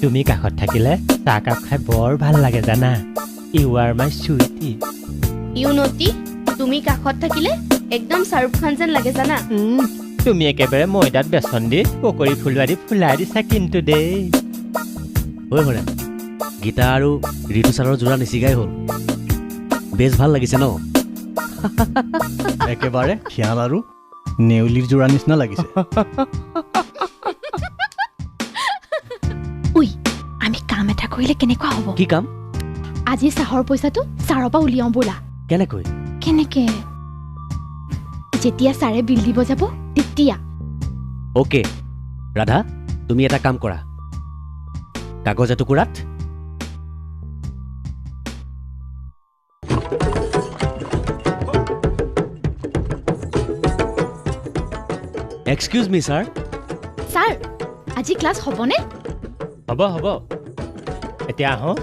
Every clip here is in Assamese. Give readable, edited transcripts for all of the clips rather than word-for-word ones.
তুমি কাষত থাকিলে চাহকাপ খাই বৰ ভাল লাগে জানা ইউ আৰ মাই সুইটি ইউনতি তুমি কাষত থাকিলে একদম শাহৰুখ খান যেন লাগে জানা তুমি একেবাৰে ময়দাত বেচন দি পকৰি ফুলোৱা দি ফুলাই দিছা কিন্তু দেই হৈ হৰে গীতা আৰু ঋতু ছাৰৰ যোৰা নিচিগাই হ'ল বেছ ভাল লাগিছে ন একেবাৰে খিয়াল আৰু নেউলিৰ যোৰা নিচিনা লাগিছে উই আমি কাম এটা কৰিলে কেনেকুৱা হ'ব কি কাম আজি চাহৰ পইচাটো ছাৰৰ পৰা উলিয়াওঁ বোলা কেনেকৈ কেনেকে যেতিয়া ছাৰে বিল দিব যাব তেতিয়া অ'কে ৰাধা তুমি এটা কাম কৰা কাগজ এটুকুৰাত এক্সকিউজ মি ছাৰ ছাৰ আজি ক্লাছ হ'বনে হ'ব হ'ব এতিয়া আহোঁ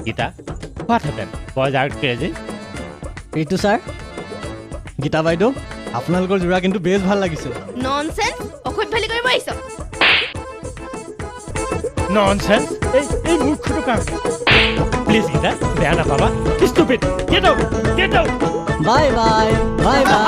Gita what happened was out crazy Ritu sir Gita বাইদেউ আপোনালোকৰ যোৰা কিন্তু বেছ ভাল লাগিছে ননসেন্স অসভ্যালি কৰিব আহিছ nonsense এই মূৰ্খটো কাম প্লিজ গীতা বেয়া নাপাবা stupid get out bye bye bye bye